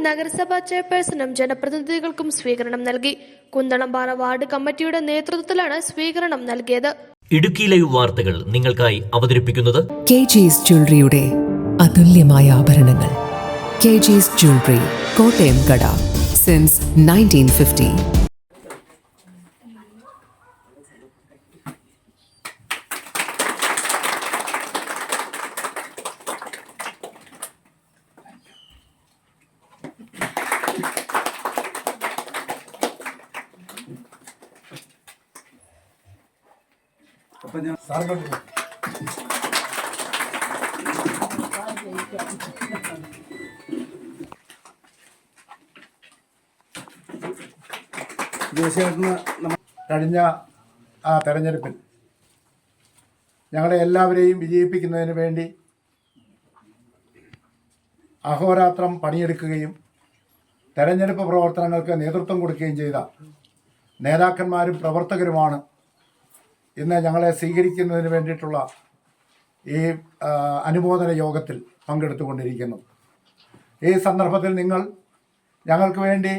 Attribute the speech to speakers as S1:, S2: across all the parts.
S1: നഗരസഭാ ചെയർപേഴ്സണും ജനപ്രതിനിധികൾക്കും സ്വീകരണം നൽകി. കുന്തളംപാറ വാർഡ് കമ്മിറ്റിയുടെ നേതൃത്വത്തിലാണ് സ്വീകരണം നൽകിയത്.
S2: ഇടുക്കി ലൈവ് വാർത്തകൾ നിങ്ങൾക്കായി അവതരിപ്പിക്കുന്നത്
S3: KG's ജ്വല്ലറിയുടെ അതുല്യമായ ആഭരണങ്ങൾ. KG's ജ്വല്ലറി, കോട്ടയം കട, സിൻസ് 1950.
S4: കഴിഞ്ഞ തെരഞ്ഞെടുപ്പിൽ ഞങ്ങളെ എല്ലാവരെയും വിജയിപ്പിക്കുന്നതിന് വേണ്ടി അഹോരാത്രം പണിയെടുക്കുകയും തെരഞ്ഞെടുപ്പ് പ്രവർത്തനങ്ങൾക്ക് നേതൃത്വം കൊടുക്കുകയും ചെയ്ത നേതാക്കന്മാരും പ്രവർത്തകരുമാണ് ഇന്ന് ഞങ്ങളെ സ്വീകരിക്കുന്നതിന് വേണ്ടിയിട്ടുള്ള ഈ അനുമോദന യോഗത്തിൽ പങ്കെടുത്തുകൊണ്ടിരിക്കുന്നു. ഈ സന്ദർഭത്തിൽ നിങ്ങൾ ഞങ്ങൾക്ക് വേണ്ടി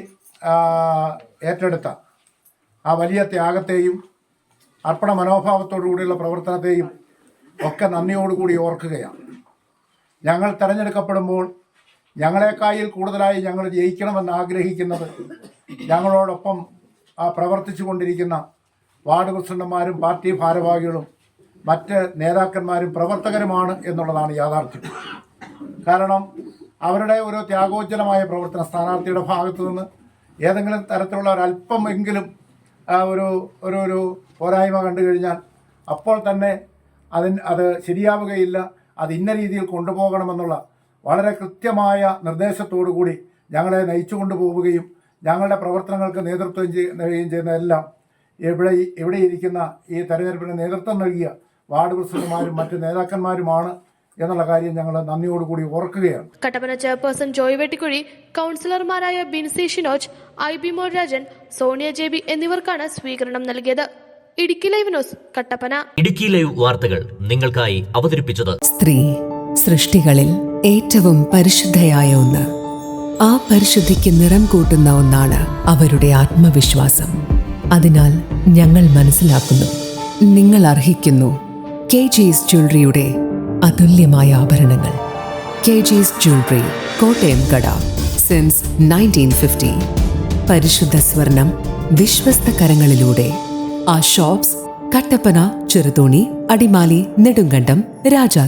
S4: ഏറ്റെടുത്ത ആ വലിയ ത്യാഗത്തെയും അർപ്പണ മനോഭാവത്തോടുകൂടിയുള്ള പ്രവർത്തനത്തെയും ഒക്കെ നന്ദിയോടുകൂടി ഓർക്കുകയാണ്. ഞങ്ങൾ തിരഞ്ഞെടുക്കപ്പെടുമ്പോൾ ഞങ്ങളെക്കായിൽ കൂടുതലായി ഞങ്ങൾ ജയിക്കണമെന്ന് ആഗ്രഹിക്കുന്നത് ഞങ്ങളോടൊപ്പം പ്രവർത്തിച്ചു കൊണ്ടിരിക്കുന്ന വാർഡ് പ്രസിഡന്റുമാരും പാർട്ടി ഭാരവാഹികളും മറ്റ് നേതാക്കന്മാരും പ്രവർത്തകരുമാണ് എന്നുള്ളതാണ് യാഥാർത്ഥ്യം. കാരണം അവരുടെ ഒരു ത്യാഗോജ്ജലമായ പ്രവർത്തനം സ്ഥാനാർത്ഥിയുടെ ഭാഗത്തു നിന്ന് ഏതെങ്കിലും തരത്തിലുള്ള ഒരല്പമെങ്കിലും ഒരു പോരായ്മ കണ്ടു കഴിഞ്ഞാൽ അപ്പോൾ തന്നെ അത് ശരിയാവുകയില്ല, അത് ഇന്ന രീതിയിൽ കൊണ്ടുപോകണമെന്നുള്ള വളരെ കൃത്യമായ നിർദ്ദേശത്തോടു കൂടി ഞങ്ങളെ നയിച്ചു കൊണ്ടുപോവുകയും ഞങ്ങളുടെ പ്രവർത്തനങ്ങൾക്ക് നേതൃത്വം ചെയ്യുന്നതെല്ലാം ഇവിടെ ഇരിക്കുന്ന ഈ തെരഞ്ഞെടുപ്പിന് നേതൃത്വം നൽകിയ വാർഡ് പ്രസിഡന്റുമാരും മറ്റ് നേതാക്കന്മാരുമാണ് എന്നുള്ള കാര്യം ഞങ്ങൾ നന്ദിയോടുകൂടി ഓർക്കുകയാണ്.
S1: കട്ടപ്പന ചെയർപേഴ്സൺ ജോയ് വെട്ടിക്കുഴി, കൗൺസിലർമാരായ ബിൻസി ഷിനോജ്, IB മോഹൻരാജൻ, സോണിയ JB എന്നിവർക്കാണ് സ്വീകരണം നൽകിയത്. Idukki live news, Kattappana.
S2: Idukki live വാർത്തകൾ നിങ്ങൾക്കായി അവതരിപ്പിച്ചത്
S3: സ്ത്രീ സൃഷ്ടികളിൽ ഏറ്റവും പരിശുദ്ധയായ ഒന്ന്. ആ പരിശുദ്ധിക്ക് നിറം കൂട്ടുന്ന ഒന്നാണ് അവരുടെ ആത്മവിശ്വാസം. അതിനാൽ ഞങ്ങൾ മനസ്സിലാക്കുന്നു, നിങ്ങൾ അർഹിക്കുന്നു KG's ജ്വല്ലറിയുടെ അതുല്യമായ ആഭരണങ്ങൾ. KG's ജ്വല്ലറി, കോട്ടയം കട, സിൻസ് 1950. പരിശുദ്ധ സ്വർണം വിശ്വസ്ത കരങ്ങളിലൂടെ. ആ ഷോപ്സ് കട്ടപ്പന, ചെറുതോണി, അടിമാലി, നെടുങ്കണ്ടം, രാജാക്കാട്.